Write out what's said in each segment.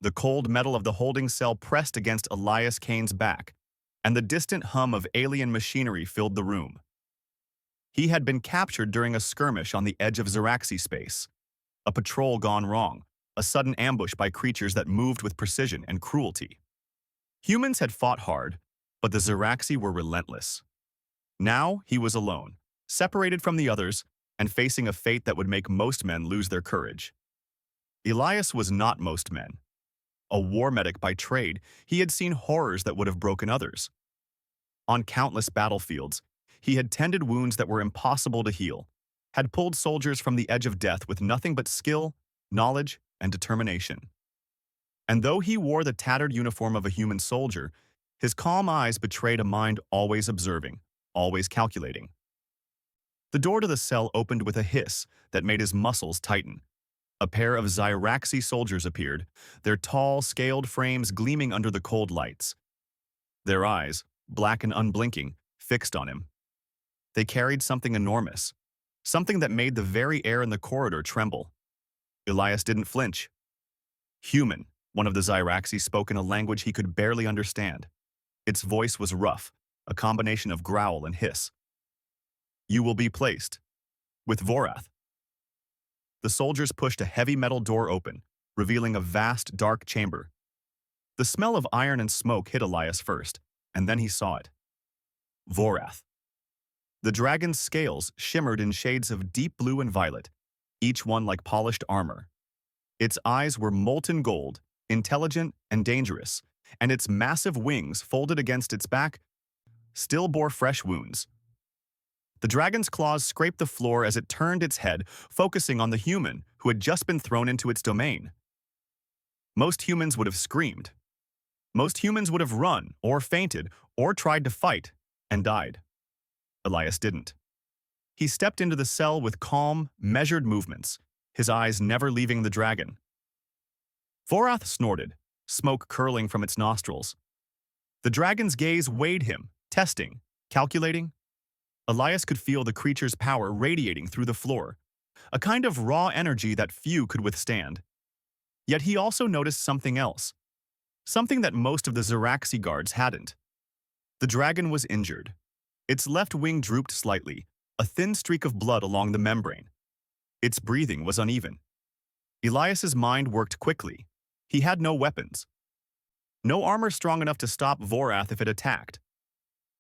The cold metal of the holding cell pressed against Elias Kane's back, and the distant hum of alien machinery filled the room. He had been captured during a skirmish on the edge of Zeraxi space. A patrol gone wrong, a sudden ambush by creatures that moved with precision and cruelty. Humans had fought hard, but the Zeraxi were relentless. Now he was alone, separated from the others, and facing a fate that would make most men lose their courage. Elias was not most men. A war medic by trade, he had seen horrors that would have broken others. On countless battlefields, he had tended wounds that were impossible to heal, had pulled soldiers from the edge of death with nothing but skill, knowledge, and determination. And though he wore the tattered uniform of a human soldier, his calm eyes betrayed a mind always observing, always calculating. The door to the cell opened with a hiss that made his muscles tighten. A pair of Zyraxi soldiers appeared, their tall, scaled frames gleaming under the cold lights. Their eyes, black and unblinking, fixed on him. They carried something enormous, something that made the very air in the corridor tremble. Elias didn't flinch. Humyn, one of the Zyraxi, spoke in a language he could barely understand. Its voice was rough, a combination of growl and hiss. "You will be placed with Vorath." The soldiers pushed a heavy metal door open, revealing a vast, dark chamber. The smell of iron and smoke hit Elias first, and then he saw it. Vorath. The dragon's scales shimmered in shades of deep blue and violet, each one like polished armor. Its eyes were molten gold, intelligent and dangerous, and its massive wings folded against its back still bore fresh wounds. The dragon's claws scraped the floor as it turned its head, focusing on the human who had just been thrown into its domain. Most humans would have screamed. Most humans would have run, or fainted, or tried to fight, and died. Elias didn't. He stepped into the cell with calm, measured movements, his eyes never leaving the dragon. Vorath snorted, smoke curling from its nostrils. The dragon's gaze weighed him, testing, calculating. Elias could feel the creature's power radiating through the floor, a kind of raw energy that few could withstand. Yet he also noticed something else, something that most of the Zeraxi guards hadn't. The dragon was injured. Its left wing drooped slightly, a thin streak of blood along the membrane. Its breathing was uneven. Elias's mind worked quickly. He had no weapons. No armor strong enough to stop Vorath if it attacked.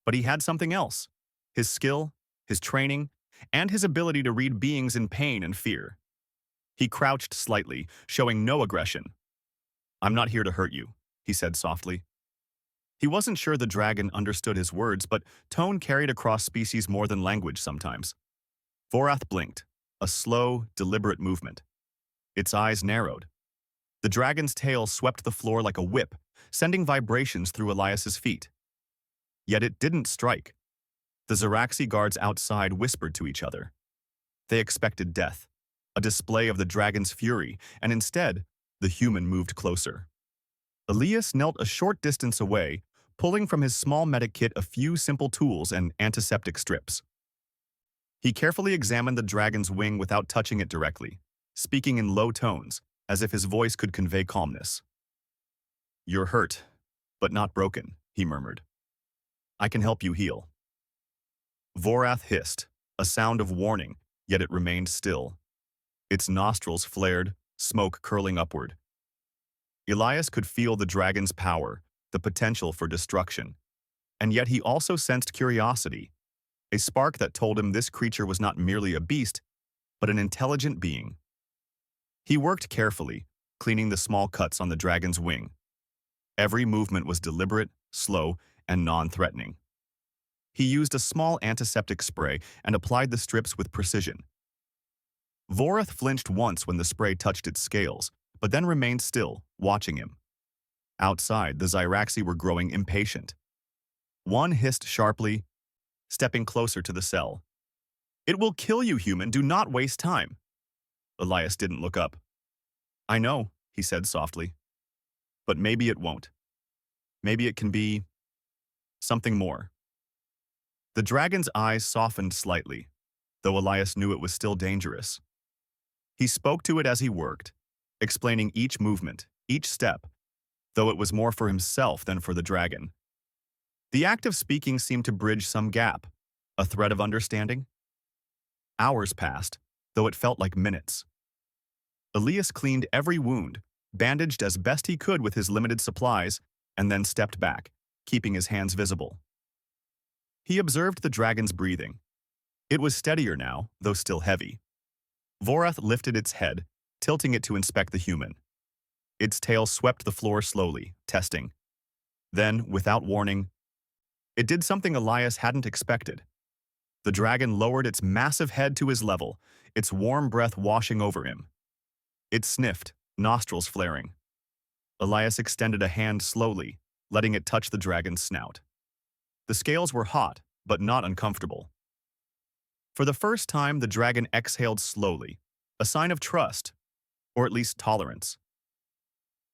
But he had something else. His skill, his training, and his ability to read beings in pain and fear. He crouched slightly, showing no aggression. "I'm not here to hurt you," he said softly. He wasn't sure the dragon understood his words, but tone carried across species more than language sometimes. Vorath blinked, a slow, deliberate movement. Its eyes narrowed. The dragon's tail swept the floor like a whip, sending vibrations through Elias's feet. Yet it didn't strike. The Zeraxi guards outside whispered to each other. They expected death, a display of the dragon's fury, and instead, the human moved closer. Elias knelt a short distance away, pulling from his small medic kit a few simple tools and antiseptic strips. He carefully examined the dragon's wing without touching it directly, speaking in low tones, as if his voice could convey calmness. "You're hurt, but not broken," he murmured. "I can help you heal." Vorath hissed, a sound of warning, yet it remained still. Its nostrils flared, smoke curling upward. Elias could feel the dragon's power, the potential for destruction. And yet he also sensed curiosity, a spark that told him this creature was not merely a beast, but an intelligent being. He worked carefully, cleaning the small cuts on the dragon's wing. Every movement was deliberate, slow, and non-threatening. He used a small antiseptic spray and applied the strips with precision. Vorath flinched once when the spray touched its scales, but then remained still, watching him. Outside, the Zyraxi were growing impatient. One hissed sharply, stepping closer to the cell. "It will kill you, human. Do not waste time." Elias didn't look up. "I know," he said softly. "But maybe it won't. Maybe it can be something more." The dragon's eyes softened slightly, though Elias knew it was still dangerous. He spoke to it as he worked, explaining each movement, each step, though it was more for himself than for the dragon. The act of speaking seemed to bridge some gap, a thread of understanding. Hours passed, though it felt like minutes. Elias cleaned every wound, bandaged as best he could with his limited supplies, and then stepped back, keeping his hands visible. He observed the dragon's breathing. It was steadier now, though still heavy. Vorath lifted its head, tilting it to inspect the human. Its tail swept the floor slowly, testing. Then, without warning, it did something Elias hadn't expected. The dragon lowered its massive head to his level, its warm breath washing over him. It sniffed, nostrils flaring. Elias extended a hand slowly, letting it touch the dragon's snout. The scales were hot, but not uncomfortable. For the first time, the dragon exhaled slowly, a sign of trust, or at least tolerance.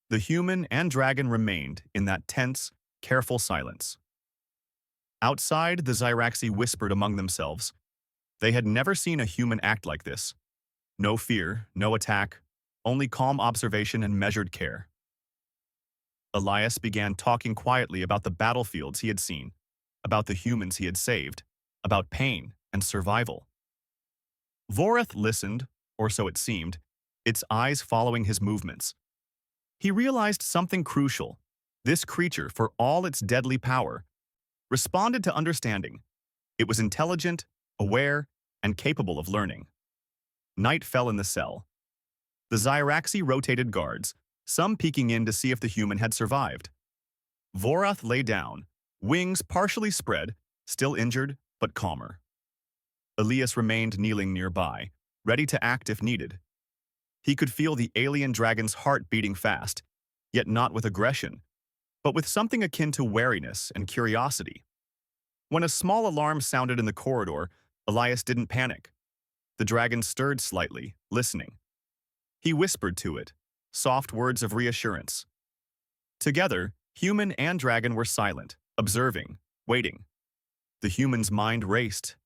The human and dragon remained in that tense, careful silence. Outside, the Zyraxi whispered among themselves. They had never seen a human act like this. No fear, no attack, only calm observation and measured care. Elias began talking quietly about the battlefields he had seen, about the humans he had saved, about pain and survival. Vorath listened, or so it seemed, its eyes following his movements. He realized something crucial. This creature, for all its deadly power, responded to understanding. It was intelligent, aware, and capable of learning. Night fell in the cell. The Zyraxi rotated guards, some peeking in to see if the human had survived. Vorath lay down, wings partially spread, still injured, but calmer. Elias remained kneeling nearby, ready to act if needed. He could feel the alien dragon's heart beating fast, yet not with aggression, but with something akin to wariness and curiosity. When a small alarm sounded in the corridor, Elias didn't panic. The dragon stirred slightly, listening. He whispered to it, soft words of reassurance. Together, human and dragon were silent, observing, waiting. The human's mind raced.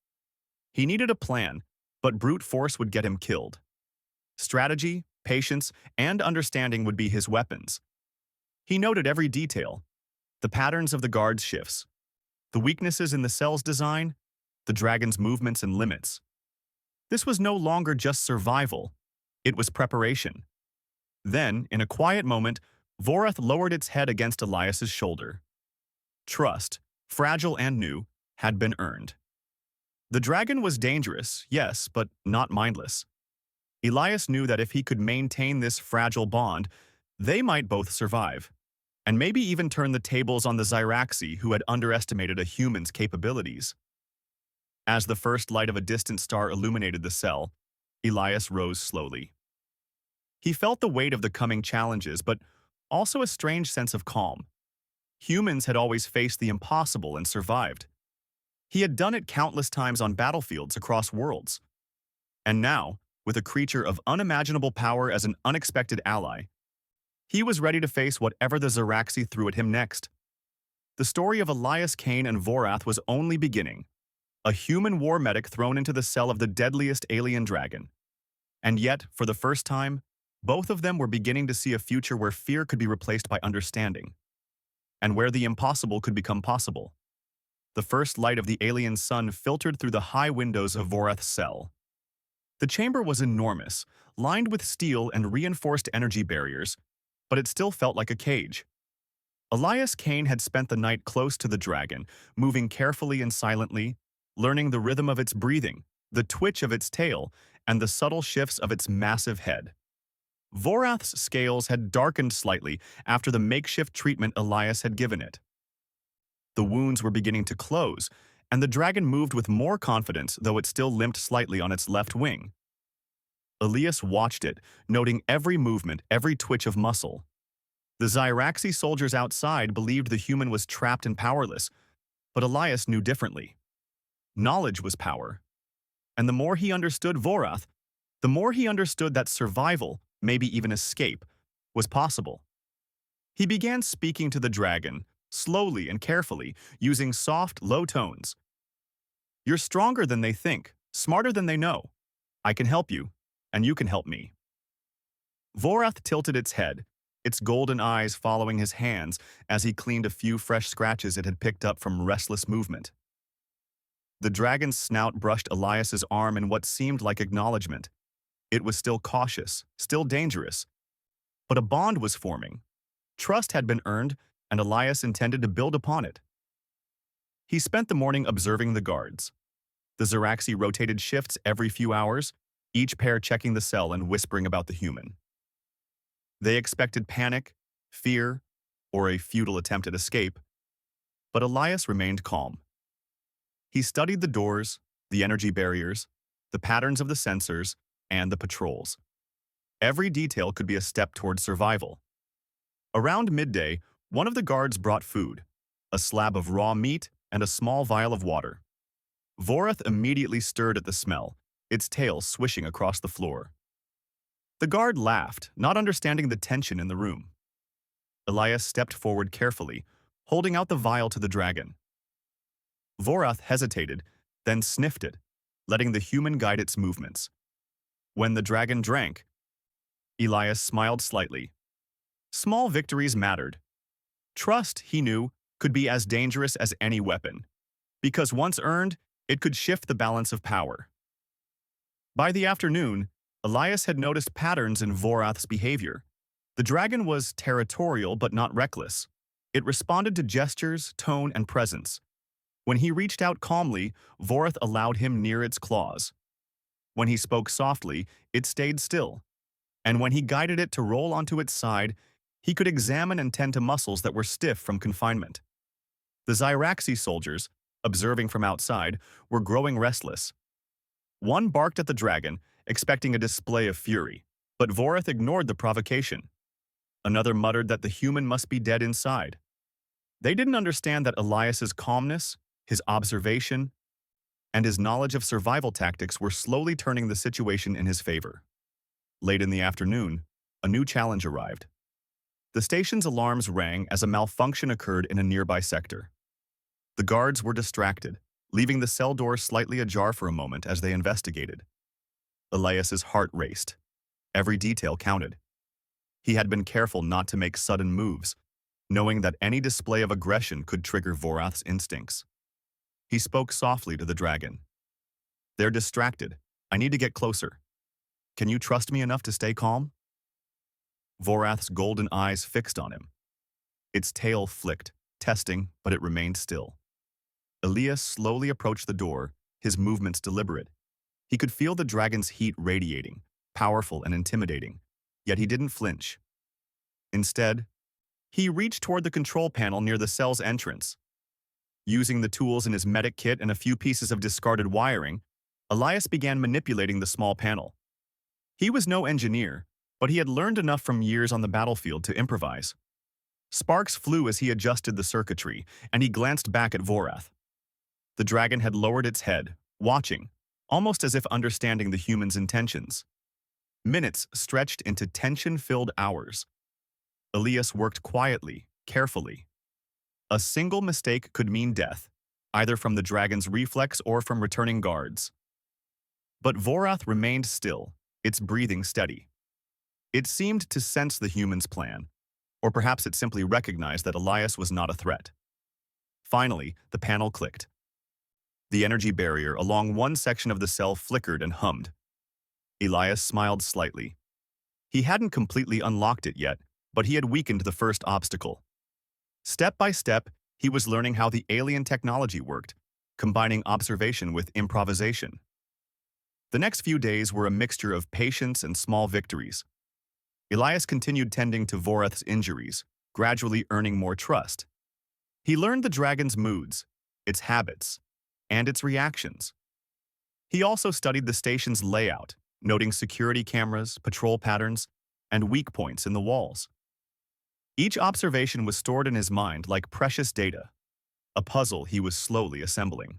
He needed a plan, but brute force would get him killed. Strategy, patience, and understanding would be his weapons. He noted every detail, the patterns of the guard's shifts, the weaknesses in the cell's design, the dragon's movements and limits. This was no longer just survival, it was preparation. Then, in a quiet moment, Vorath lowered its head against Elias's shoulder. Trust, fragile and new, had been earned. The dragon was dangerous, yes, but not mindless. Elias knew that if he could maintain this fragile bond, they might both survive, and maybe even turn the tables on the Zyraxi who had underestimated a human's capabilities. As the first light of a distant star illuminated the cell, Elias rose slowly. He felt the weight of the coming challenges, but also a strange sense of calm. Humans had always faced the impossible and survived. He had done it countless times on battlefields across worlds. And now, with a creature of unimaginable power as an unexpected ally, he was ready to face whatever the Zyraxi threw at him next. The story of Elias Kane and Vorath was only beginning. A human war medic thrown into the cell of the deadliest alien dragon. And yet, for the first time, both of them were beginning to see a future where fear could be replaced by understanding, and where the impossible could become possible. The first light of the alien sun filtered through the high windows of Vorath's cell. The chamber was enormous, lined with steel and reinforced energy barriers, but it still felt like a cage. Elias Kane had spent the night close to the dragon, moving carefully and silently, learning the rhythm of its breathing, the twitch of its tail, and the subtle shifts of its massive head. Vorath's scales had darkened slightly after the makeshift treatment Elias had given it. The wounds were beginning to close, and the dragon moved with more confidence, though it still limped slightly on its left wing. Elias watched it, noting every movement, every twitch of muscle. The Zyraxi soldiers outside believed the human was trapped and powerless, but Elias knew differently. Knowledge was power. And the more he understood Vorath, the more he understood that survival, maybe even escape, was possible. He began speaking to the dragon, slowly and carefully, using soft, low tones. "You're stronger than they think, smarter than they know. I can help you, and you can help me." Vorath tilted its head, its golden eyes following his hands as he cleaned a few fresh scratches it had picked up from restless movement. The dragon's snout brushed Elias's arm in what seemed like acknowledgement. It was still cautious, still dangerous, but a bond was forming. Trust had been earned, and Elias intended to build upon it. He spent the morning observing the guards. The Zeraxi rotated shifts every few hours, each pair checking the cell and whispering about the human. They expected panic, fear, or a futile attempt at escape, but Elias remained calm. He studied the doors, the energy barriers, the patterns of the sensors, and the patrols. Every detail could be a step toward survival. Around midday, one of the guards brought food, a slab of raw meat and a small vial of water. Vorath immediately stirred at the smell, its tail swishing across the floor. The guard laughed, not understanding the tension in the room. Elias stepped forward carefully, holding out the vial to the dragon. Vorath hesitated, then sniffed it, letting the human guide its movements. When the dragon drank, Elias smiled slightly. Small victories mattered. Trust, he knew, could be as dangerous as any weapon, because once earned, it could shift the balance of power. By the afternoon, Elias had noticed patterns in Vorath's behavior. The dragon was territorial but not reckless. It responded to gestures, tone, and presence. When he reached out calmly, Vorath allowed him near its claws. When he spoke softly, it stayed still. And when he guided it to roll onto its side, he could examine and tend to muscles that were stiff from confinement. The Zyraxi soldiers, observing from outside, were growing restless. One barked at the dragon, expecting a display of fury, but Vorath ignored the provocation. Another muttered that the human must be dead inside. They didn't understand that Elias's calmness, his observation, and his knowledge of survival tactics were slowly turning the situation in his favor. Late in the afternoon, a new challenge arrived. The station's alarms rang as a malfunction occurred in a nearby sector. The guards were distracted, leaving the cell door slightly ajar for a moment as they investigated. Elias's heart raced. Every detail counted. He had been careful not to make sudden moves, knowing that any display of aggression could trigger Vorath's instincts. He spoke softly to the dragon. "They're distracted. I need to get closer. Can you trust me enough to stay calm?" Vorath's golden eyes fixed on him. Its tail flicked, testing, but it remained still. Elias slowly approached the door, his movements deliberate. He could feel the dragon's heat radiating, powerful and intimidating, yet he didn't flinch. Instead, he reached toward the control panel near the cell's entrance. Using the tools in his medic kit and a few pieces of discarded wiring, Elias began manipulating the small panel. He was no engineer, but he had learned enough from years on the battlefield to improvise. Sparks flew as he adjusted the circuitry, and he glanced back at Vorath. The dragon had lowered its head, watching, almost as if understanding the human's intentions. Minutes stretched into tension-filled hours. Elias worked quietly, carefully. A single mistake could mean death, either from the dragon's reflex or from returning guards. But Vorath remained still, its breathing steady. It seemed to sense the human's plan, or perhaps it simply recognized that Elias was not a threat. Finally, the panel clicked. The energy barrier along one section of the cell flickered and hummed. Elias smiled slightly. He hadn't completely unlocked it yet, but he had weakened the first obstacle. Step by step, he was learning how the alien technology worked, combining observation with improvisation. The next few days were a mixture of patience and small victories. Elias continued tending to Vorath's injuries, gradually earning more trust. He learned the dragon's moods, its habits, and its reactions. He also studied the station's layout, noting security cameras, patrol patterns, and weak points in the walls. Each observation was stored in his mind like precious data, a puzzle he was slowly assembling.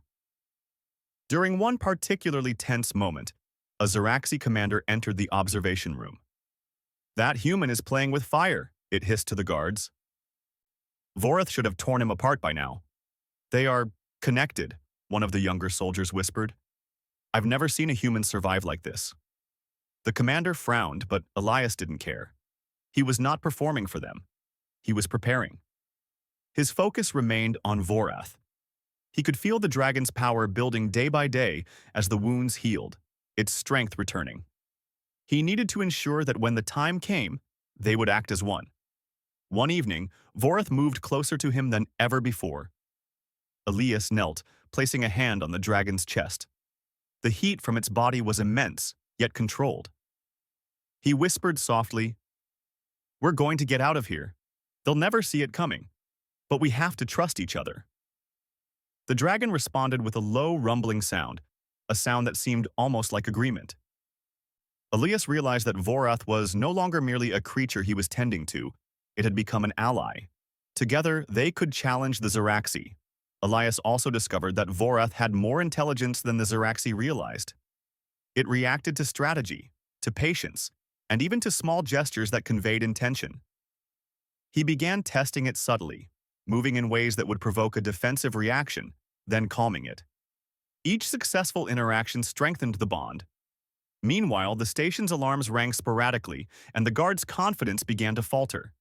During one particularly tense moment, a Zeraxi commander entered the observation room. "That human is playing with fire," it hissed to the guards. Vorath should have torn him apart by now. "They are connected," one of the younger soldiers whispered. "I've never seen a human survive like this." The commander frowned, but Elias didn't care. He was not performing for them. He was preparing. His focus remained on Vorath. He could feel the dragon's power building day by day as the wounds healed, its strength returning. He needed to ensure that when the time came, they would act as one. One evening, Vorath moved closer to him than ever before. Elias knelt, placing a hand on the dragon's chest. The heat from its body was immense, yet controlled. He whispered softly, "We're going to get out of here. They'll never see it coming. But we have to trust each other." The dragon responded with a low, rumbling sound, a sound that seemed almost like agreement. Elias realized that Vorath was no longer merely a creature he was tending to. It had become an ally. Together, they could challenge the Ziraxi. Elias also discovered that Vorath had more intelligence than the Ziraxi realized. It reacted to strategy, to patience, and even to small gestures that conveyed intention. He began testing it subtly, moving in ways that would provoke a defensive reaction, then calming it. Each successful interaction strengthened the bond. Meanwhile, the station's alarms rang sporadically, and the guards' confidence began to falter.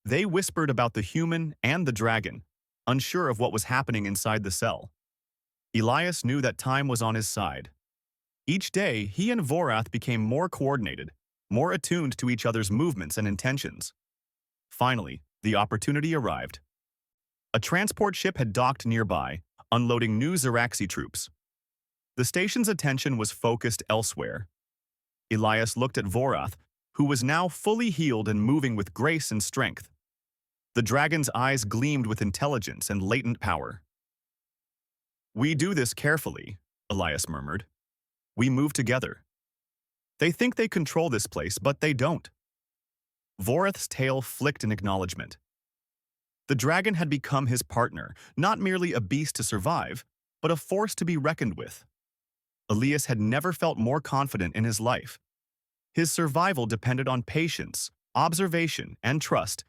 They whispered about the Humyn and the dragon, unsure of what was happening inside the cell. Elias knew that time was on his side. Each day, he and Vorath became more coordinated, more attuned to each other's movements and intentions. Finally, the opportunity arrived. A transport ship had docked nearby, unloading new Ziraxi troops. The station's attention was focused elsewhere. Elias looked at Vorath, who was now fully healed and moving with grace and strength. The dragon's eyes gleamed with intelligence and latent power. "We do this carefully," Elias murmured. "We move together. They think they control this place, but they don't." Vorath's tail flicked in acknowledgement. The dragon had become his partner, not merely a beast to survive, but a force to be reckoned with. Elias had never felt more confident in his life. His survival depended on patience, observation, and trust,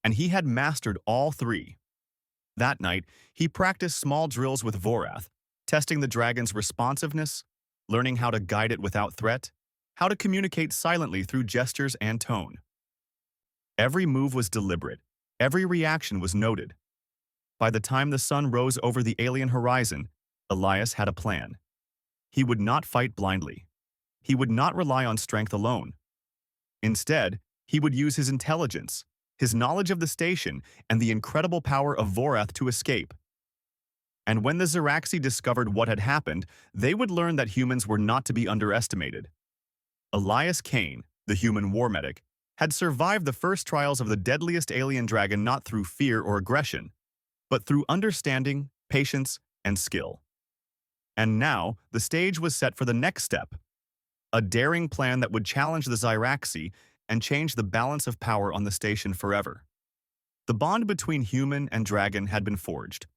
and he had mastered all three. That night, he practiced small drills with Vorath, testing the dragon's responsiveness, learning how to guide it without threat, how to communicate silently through gestures and tone. Every move was deliberate. Every reaction was noted. By the time the sun rose over the alien horizon, Elias had a plan. He would not fight blindly. He would not rely on strength alone. Instead, he would use his intelligence, his knowledge of the station, and the incredible power of Vorath to escape. And when the Ziraxi discovered what had happened, they would learn that humans were not to be underestimated. Elias Kane, the human war medic, had survived the first trials of the deadliest alien dragon not through fear or aggression, but through understanding, patience, and skill. And now, the stage was set for the next step, a daring plan that would challenge the Ziraxi and change the balance of power on the station forever. The bond between human and dragon had been forged.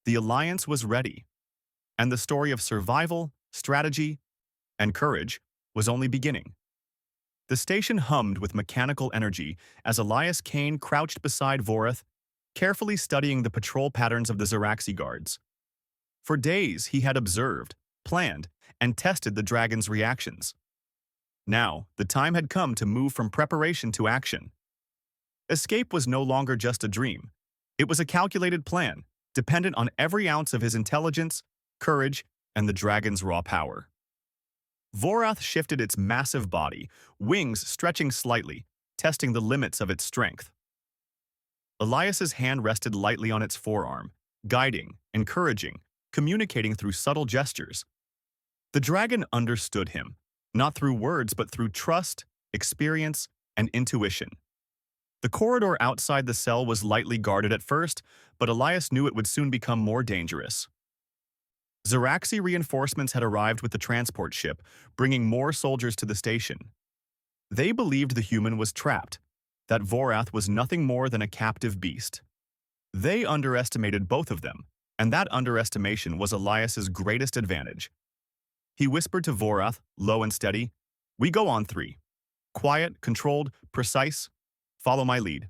The alliance was ready, and the story of survival, strategy, and courage was only beginning. The station hummed with mechanical energy as Elias Kane crouched beside Vorath, carefully studying the patrol patterns of the Ziraxi guards. For days, he had observed, planned, and tested the dragon's reactions. Now, the time had come to move from preparation to action. Escape was no longer just a dream. It was a calculated plan, dependent on every ounce of his intelligence, courage, and the dragon's raw power. Vorath shifted its massive body, wings stretching slightly, testing the limits of its strength. Elias's hand rested lightly on its forearm, guiding, encouraging, communicating through subtle gestures. The dragon understood him, not through words but through trust, experience, and intuition. The corridor outside the cell was lightly guarded at first, but Elias knew it would soon become more dangerous. Ziraxi reinforcements had arrived with the transport ship, bringing more soldiers to the station. They believed the human was trapped, that Vorath was nothing more than a captive beast. They underestimated both of them, and that underestimation was Elias's greatest advantage. He whispered to Vorath, low and steady, "We go on 3. Quiet, controlled, precise. Follow my lead."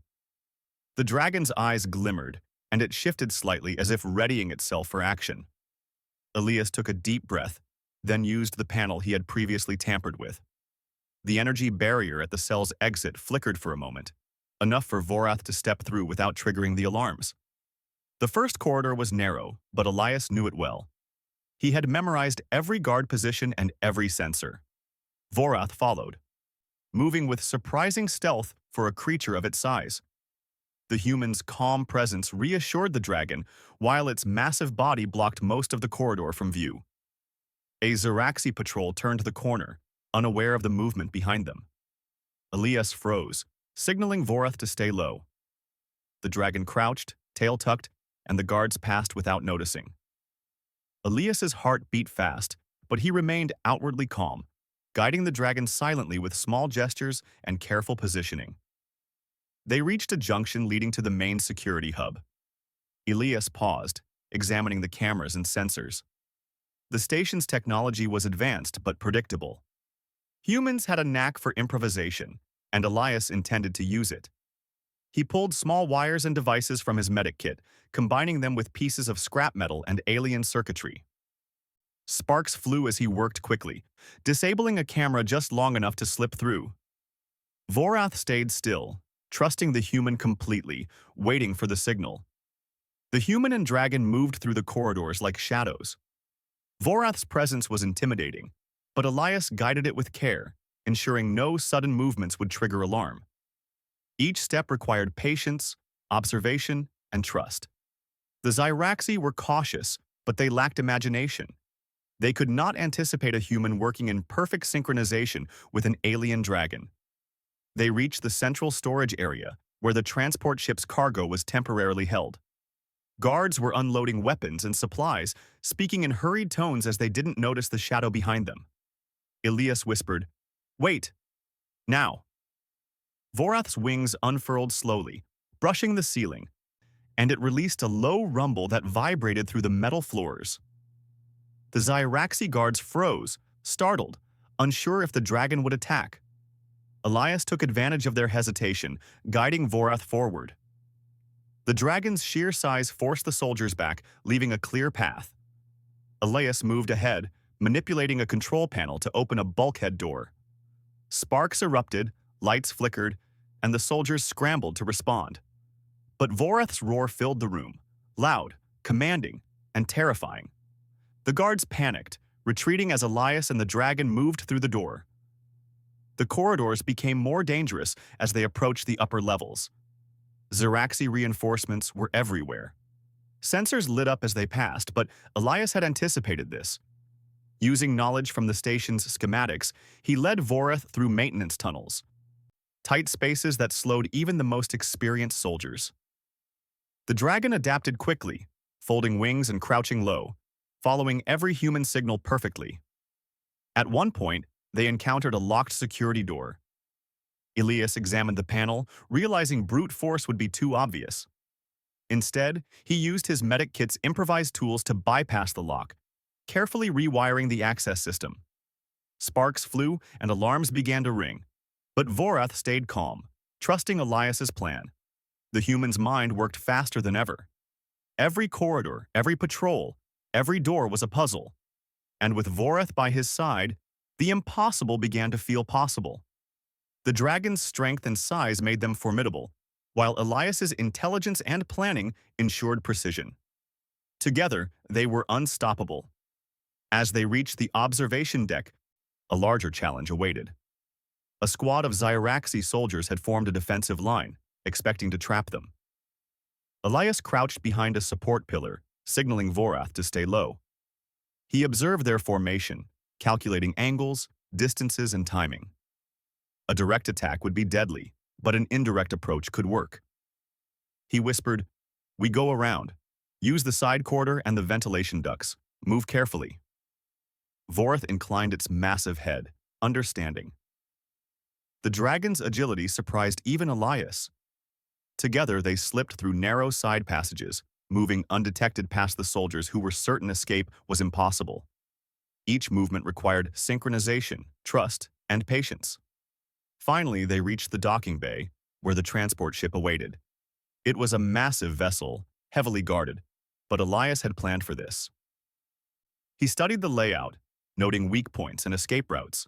The dragon's eyes glimmered, and it shifted slightly as if readying itself for action. Elias took a deep breath, then used the panel he had previously tampered with. The energy barrier at the cell's exit flickered for a moment, enough for Vorath to step through without triggering the alarms. The first corridor was narrow, but Elias knew it well. He had memorized every guard position and every sensor. Vorath followed, moving with surprising stealth for a creature of its size. The human's calm presence reassured the dragon, while its massive body blocked most of the corridor from view. A Zeraxi patrol turned the corner, unaware of the movement behind them. Elias froze, signaling Vorath to stay low. The dragon crouched, tail tucked, and the guards passed without noticing. Elias's heart beat fast, but he remained outwardly calm, guiding the dragon silently with small gestures and careful positioning. They reached a junction leading to the main security hub. Elias paused, examining the cameras and sensors. The station's technology was advanced but predictable. Humans had a knack for improvisation, and Elias intended to use it. He pulled small wires and devices from his medic kit, combining them with pieces of scrap metal and alien circuitry. Sparks flew as he worked quickly, disabling a camera just long enough to slip through. Vorath stayed still, trusting the human completely, waiting for the signal. The human and dragon moved through the corridors like shadows. Vorath's presence was intimidating, but Elias guided it with care, ensuring no sudden movements would trigger alarm. Each step required patience, observation, and trust. The Zeraxi were cautious, but they lacked imagination. They could not anticipate a human working in perfect synchronization with an alien dragon. They reached the central storage area, where the transport ship's cargo was temporarily held. Guards were unloading weapons and supplies, speaking in hurried tones as they didn't notice the shadow behind them. Elias whispered, "Wait! Now!" Vorath's wings unfurled slowly, brushing the ceiling, and it released a low rumble that vibrated through the metal floors. The Zeraxi guards froze, startled, unsure if the dragon would attack. Elias took advantage of their hesitation, guiding Vorath forward. The dragon's sheer size forced the soldiers back, leaving a clear path. Elias moved ahead, manipulating a control panel to open a bulkhead door. Sparks erupted, lights flickered, and the soldiers scrambled to respond. But Vorath's roar filled the room, loud, commanding, and terrifying. The guards panicked, retreating as Elias and the dragon moved through the door. The corridors became more dangerous as they approached the upper levels. Zeraxi reinforcements were everywhere. Sensors lit up as they passed, but Elias had anticipated this. Using knowledge from the station's schematics, he led Vorath through maintenance tunnels, tight spaces that slowed even the most experienced soldiers. The dragon adapted quickly, folding wings and crouching low, following every human signal perfectly. At one point, they encountered a locked security door. Elias examined the panel, realizing brute force would be too obvious. Instead, he used his medic kit's improvised tools to bypass the lock, carefully rewiring the access system. Sparks flew and alarms began to ring, but Vorath stayed calm, trusting Elias's plan. The human's mind worked faster than ever. Every corridor, every patrol, every door was a puzzle. And with Vorath by his side, the impossible began to feel possible. The dragon's strength and size made them formidable, while Elias's intelligence and planning ensured precision. Together, they were unstoppable. As they reached the observation deck, a larger challenge awaited. A squad of Zeraxi soldiers had formed a defensive line, expecting to trap them. Elias crouched behind a support pillar, signaling Vorath to stay low. He observed their formation, calculating angles, distances, and timing. A direct attack would be deadly, but an indirect approach could work. He whispered, "We go around. Use the side corridor and the ventilation ducts. Move carefully." Vorath inclined its massive head, understanding. The dragon's agility surprised even Elias. Together, they slipped through narrow side passages, moving undetected past the soldiers who were certain escape was impossible. Each movement required synchronization, trust, and patience. Finally, they reached the docking bay, where the transport ship awaited. It was a massive vessel, heavily guarded, but Elias had planned for this. He studied the layout, noting weak points and escape routes.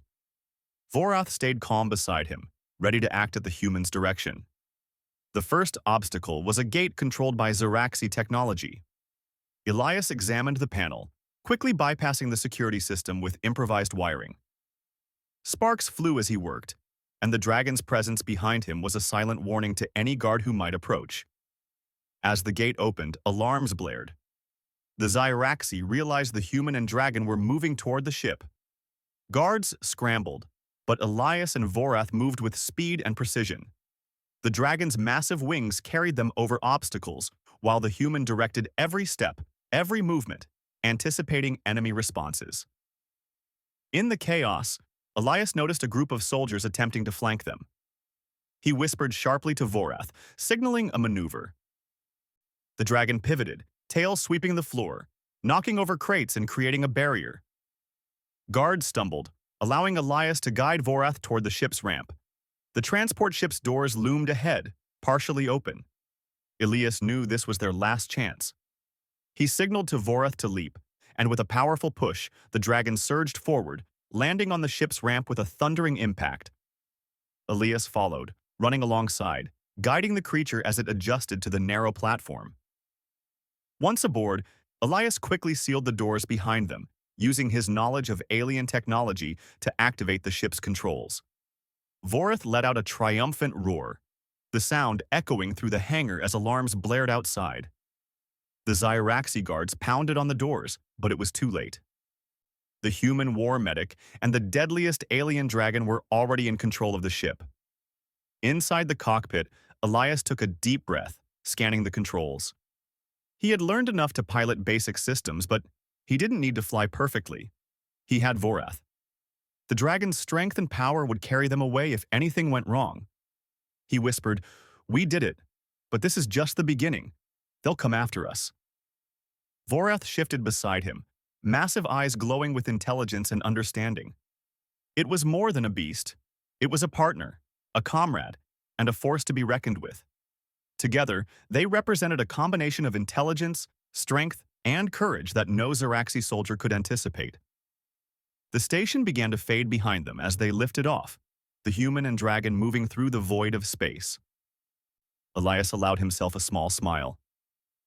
Vorath stayed calm beside him, ready to act at the human's direction. The first obstacle was a gate controlled by Zeraxi technology. Elias examined the panel, quickly bypassing the security system with improvised wiring. Sparks flew as he worked, and the dragon's presence behind him was a silent warning to any guard who might approach. As the gate opened, alarms blared. The Zyraxi realized the human and dragon were moving toward the ship. Guards scrambled, but Elias and Vorath moved with speed and precision. The dragon's massive wings carried them over obstacles, while the human directed every step, every movement, anticipating enemy responses. In the chaos, Elias noticed a group of soldiers attempting to flank them. He whispered sharply to Vorath, signaling a maneuver. The dragon pivoted, tail sweeping the floor, knocking over crates and creating a barrier. Guards stumbled, allowing Elias to guide Vorath toward the ship's ramp. The transport ship's doors loomed ahead, partially open. Elias knew this was their last chance. He signaled to Vorath to leap, and with a powerful push, the dragon surged forward, landing on the ship's ramp with a thundering impact. Elias followed, running alongside, guiding the creature as it adjusted to the narrow platform. Once aboard, Elias quickly sealed the doors behind them, using his knowledge of alien technology to activate the ship's controls. Vorath let out a triumphant roar, the sound echoing through the hangar as alarms blared outside. The Zyraxi guards pounded on the doors, but it was too late. The human war medic and the deadliest alien dragon were already in control of the ship. Inside the cockpit, Elias took a deep breath, scanning the controls. He had learned enough to pilot basic systems, but he didn't need to fly perfectly. He had Vorath. The dragon's strength and power would carry them away if anything went wrong. He whispered, "We did it, but this is just the beginning. They'll come after us." Vorath shifted beside him, massive eyes glowing with intelligence and understanding. It was more than a beast. It was a partner, a comrade, and a force to be reckoned with. Together, they represented a combination of intelligence, strength, and courage that no Zeraxi soldier could anticipate. The station began to fade behind them as they lifted off, the human and dragon moving through the void of space. Elias allowed himself a small smile.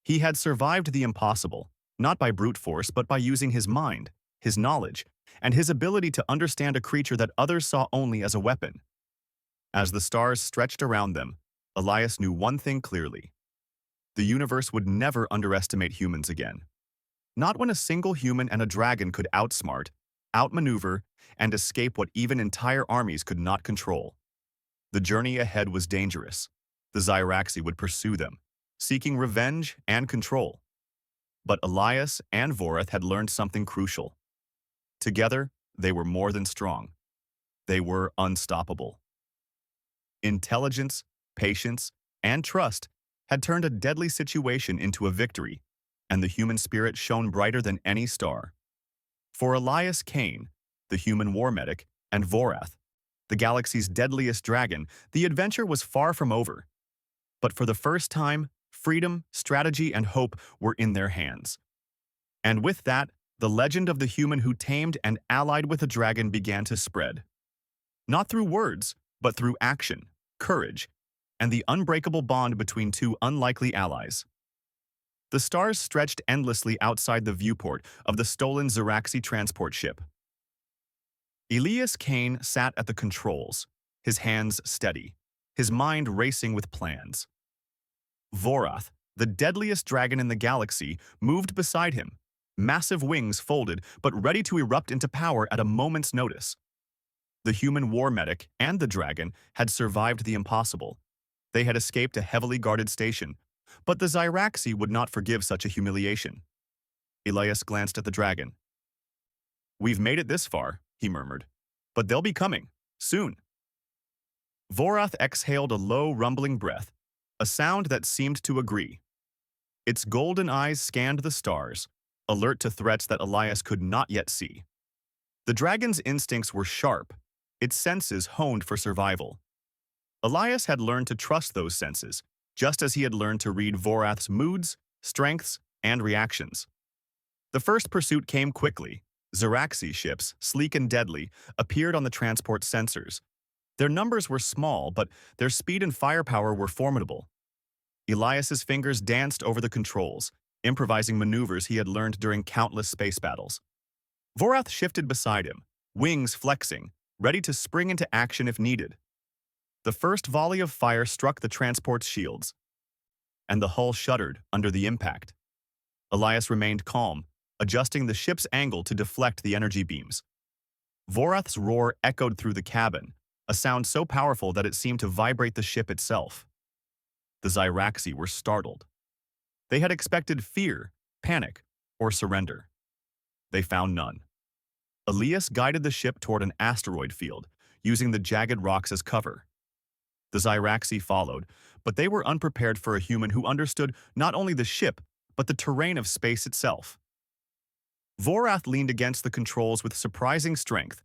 He had survived the impossible, not by brute force but by using his mind, his knowledge, and his ability to understand a creature that others saw only as a weapon. As the stars stretched around them, Elias knew one thing clearly. The universe would never underestimate humans again. Not when a single human and a dragon could outsmart, outmaneuver, and escape what even entire armies could not control. The journey ahead was dangerous. The Zyraxi would pursue them, seeking revenge and control. But Elias and Vorath had learned something crucial. Together, they were more than strong. They were unstoppable. Intelligence, patience, and trust had turned a deadly situation into a victory, and the human spirit shone brighter than any star. For Elias Kane, the human war medic, and Vorath, the galaxy's deadliest dragon, the adventure was far from over. But for the first time, freedom, strategy, and hope were in their hands. And with that, the legend of the human who tamed and allied with a dragon began to spread. Not through words, but through action, courage, and the unbreakable bond between two unlikely allies. The stars stretched endlessly outside the viewport of the stolen Zeraxi transport ship. Elias Kane sat at the controls, his hands steady, his mind racing with plans. Vorath, the deadliest dragon in the galaxy, moved beside him, massive wings folded but ready to erupt into power at a moment's notice. The human war medic and the dragon had survived the impossible. They had escaped a heavily guarded station, but the Zyraxi would not forgive such a humiliation. Elias glanced at the dragon. "We've made it this far," he murmured, "but they'll be coming, soon." Vorath exhaled a low, rumbling breath, a sound that seemed to agree. Its golden eyes scanned the stars, alert to threats that Elias could not yet see. The dragon's instincts were sharp, its senses honed for survival. Elias had learned to trust those senses, just as he had learned to read Vorath's moods, strengths, and reactions. The first pursuit came quickly, Zeraxi ships, sleek and deadly, appeared on the transport sensors. Their numbers were small, but their speed and firepower were formidable. Elias's fingers danced over the controls, improvising maneuvers he had learned during countless space battles. Vorath shifted beside him, wings flexing, ready to spring into action if needed. The first volley of fire struck the transport's shields, and the hull shuddered under the impact. Elias remained calm, adjusting the ship's angle to deflect the energy beams. Vorath's roar echoed through the cabin, a sound so powerful that it seemed to vibrate the ship itself. The Ziraxi were startled. They had expected fear, panic, or surrender. They found none. Elias guided the ship toward an asteroid field, using the jagged rocks as cover. The Ziraxi followed, but they were unprepared for a human who understood not only the ship, but the terrain of space itself. Vorath leaned against the controls with surprising strength,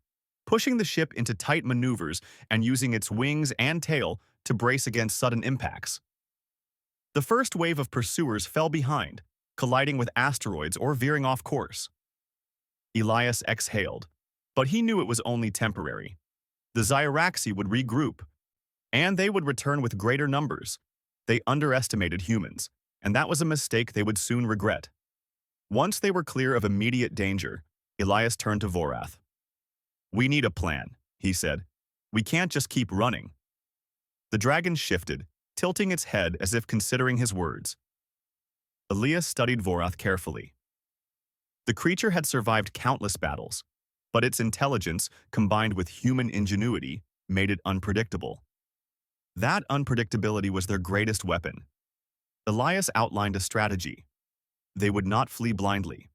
pushing the ship into tight maneuvers and using its wings and tail to brace against sudden impacts. The first wave of pursuers fell behind, colliding with asteroids or veering off course. Elias exhaled, but he knew it was only temporary. The Ziraxi would regroup, and they would return with greater numbers. They underestimated humans, and that was a mistake they would soon regret. Once they were clear of immediate danger, Elias turned to Vorath. "We need a plan," he said. "We can't just keep running." The dragon shifted, tilting its head as if considering his words. Elias studied Vorath carefully. The creature had survived countless battles, but its intelligence, combined with human ingenuity, made it unpredictable. That unpredictability was their greatest weapon. Elias outlined a strategy. They would not flee blindly.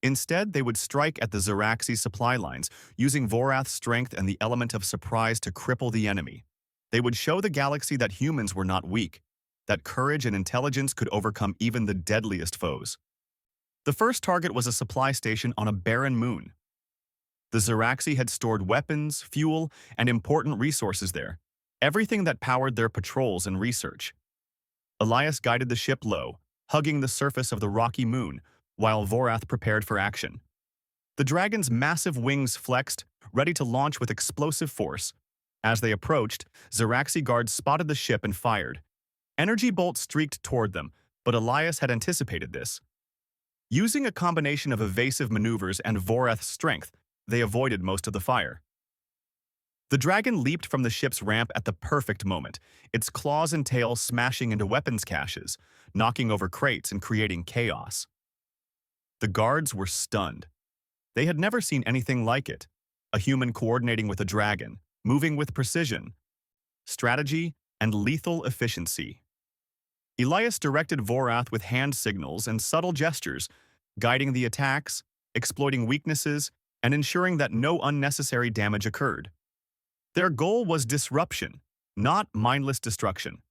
Instead, they would strike at the Ziraxi supply lines, using Vorath's strength and the element of surprise to cripple the enemy. They would show the galaxy that humans were not weak, that courage and intelligence could overcome even the deadliest foes. The first target was a supply station on a barren moon. The Ziraxi had stored weapons, fuel, and important resources there, everything that powered their patrols and research. Elias guided the ship low, hugging the surface of the rocky moon, while Vorath prepared for action. The dragon's massive wings flexed, ready to launch with explosive force. As they approached, Ziraxi guards spotted the ship and fired. Energy bolts streaked toward them, but Elias had anticipated this. Using a combination of evasive maneuvers and Vorath's strength, they avoided most of the fire. The dragon leaped from the ship's ramp at the perfect moment, its claws and tail smashing into weapons caches, knocking over crates and creating chaos. The guards were stunned. They had never seen anything like it. A human coordinating with a dragon, moving with precision, strategy, and lethal efficiency. Elias directed Vorath with hand signals and subtle gestures, guiding the attacks, exploiting weaknesses, and ensuring that no unnecessary damage occurred. Their goal was disruption, not mindless destruction.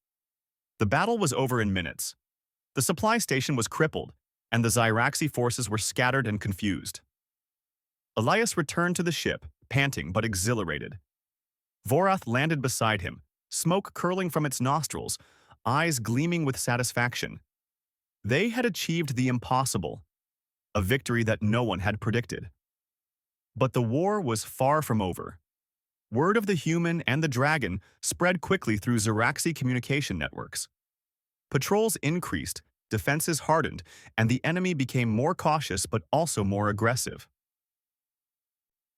The battle was over in minutes. The supply station was crippled, and the Ziraxi forces were scattered and confused. Elias returned to the ship, panting but exhilarated. Vorath landed beside him, smoke curling from its nostrils, eyes gleaming with satisfaction. They had achieved the impossible, a victory that no one had predicted. But the war was far from over. Word of the Humyn and the dragon spread quickly through Ziraxi communication networks. Patrols increased, defenses hardened, and the enemy became more cautious but also more aggressive.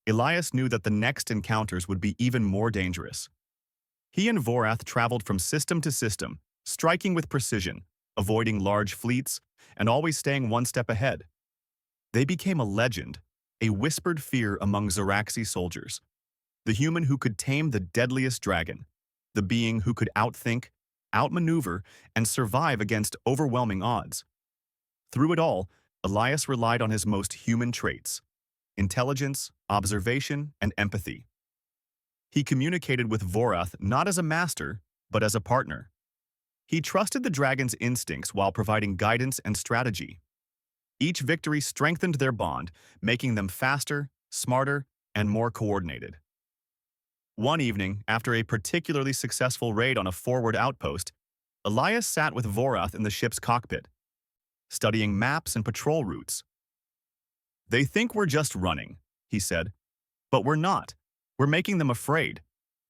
Elias knew that the next encounters would be even more dangerous. He and Vorath traveled from system to system, striking with precision, avoiding large fleets, and always staying one step ahead. They became a legend, a whispered fear among Ziraxi soldiers. The human who could tame the deadliest dragon, the being who could outthink, outmaneuver, and survive against overwhelming odds. Through it all, Elias relied on his most human traits: intelligence, observation, and empathy. He communicated with Vorath not as a master, but as a partner. He trusted the dragon's instincts while providing guidance and strategy. Each victory strengthened their bond, making them faster, smarter, and more coordinated. One evening, after a particularly successful raid on a forward outpost, Elias sat with Vorath in the ship's cockpit, studying maps and patrol routes. They think we're just running, he said. But we're not. We're making them afraid.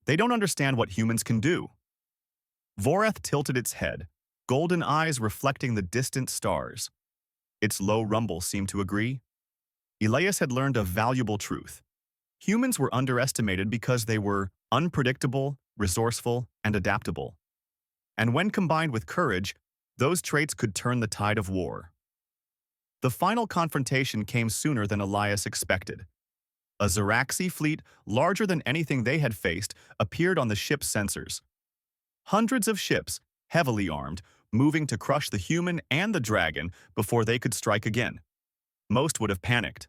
They don't understand what humans can do. Vorath tilted its head, golden eyes reflecting the distant stars. Its low rumble seemed to agree. Elias had learned a valuable truth. Humans were underestimated because they were unpredictable, resourceful, and adaptable. And when combined with courage, those traits could turn the tide of war. The final confrontation came sooner than Elias expected. A Zeraxi fleet, larger than anything they had faced, appeared on the ship's sensors. Hundreds of ships, heavily armed, moving to crush the human and the dragon before they could strike again. Most would have panicked.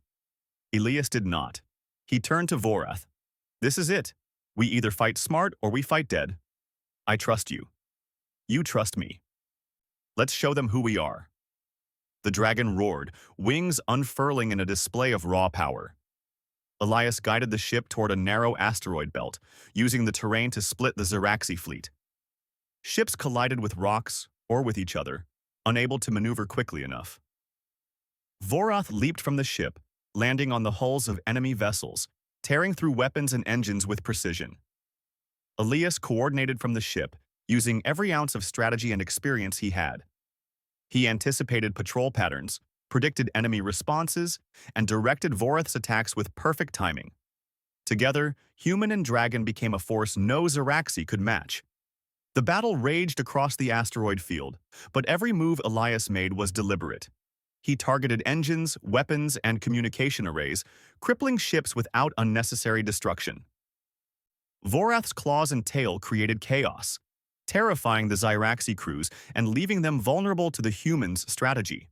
Elias did not. He turned to Vorath. This is it. We either fight smart or we fight dead. I trust you. You trust me. Let's show them who we are. The dragon roared, wings unfurling in a display of raw power. Elias guided the ship toward a narrow asteroid belt, using the terrain to split the Zeraxi fleet. Ships collided with rocks or with each other, unable to maneuver quickly enough. Vorath leaped from the ship, landing on the hulls of enemy vessels, tearing through weapons and engines with precision. Elias coordinated from the ship, using every ounce of strategy and experience he had. He anticipated patrol patterns, predicted enemy responses, and directed Vorath's attacks with perfect timing. Together, human and dragon became a force no Zeraxi could match. The battle raged across the asteroid field, but every move Elias made was deliberate. He targeted engines, weapons, and communication arrays, crippling ships without unnecessary destruction. Vorath's claws and tail created chaos, terrifying the Zeraxi crews and leaving them vulnerable to the humans' strategy.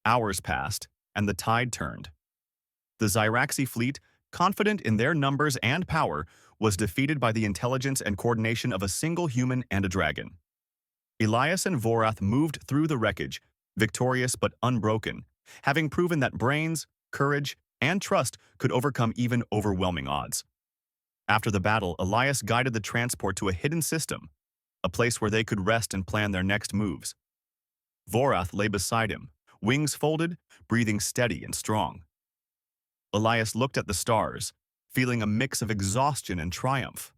Hours passed, and the tide turned. The Zeraxi fleet, confident in their numbers and power, was defeated by the intelligence and coordination of a single human and a dragon. Elias and Vorath moved through the wreckage, victorious but unbroken, having proven that brains, courage, and trust could overcome even overwhelming odds. After the battle, Elias guided the transport to a hidden system, a place where they could rest and plan their next moves. Vorath lay beside him, wings folded, breathing steady and strong. Elias looked at the stars, feeling a mix of exhaustion and triumph.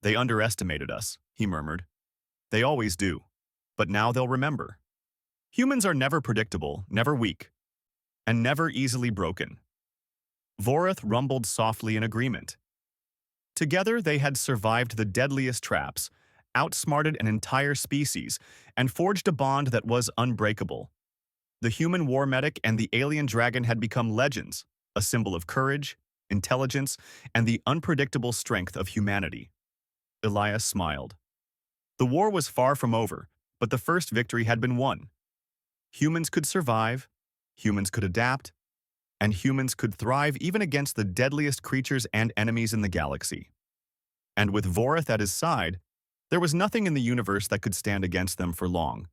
They underestimated us, he murmured. They always do, but now they'll remember. Humans are never predictable, never weak, and never easily broken. Vorath rumbled softly in agreement. Together they had survived the deadliest traps, outsmarted an entire species, and forged a bond that was unbreakable. The human war medic and the alien dragon had become legends, a symbol of courage, intelligence, and the unpredictable strength of humanity. Elias smiled. The war was far from over, but the first victory had been won. Humans could survive, humans could adapt, and humans could thrive even against the deadliest creatures and enemies in the galaxy. And with Vorath at his side, there was nothing in the universe that could stand against them for long.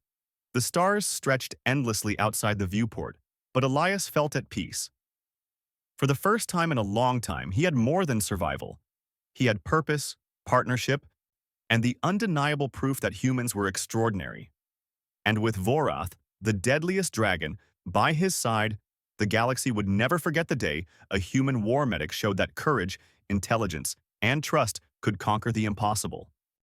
The stars stretched endlessly outside the viewport, but Elias felt at peace. For the first time in a long time, he had more than survival. He had purpose, partnership, and the undeniable proof that humans were extraordinary. And with Vorath, the deadliest dragon, by his side, the galaxy would never forget the day a human war medic showed that courage, intelligence, and trust could conquer the impossible.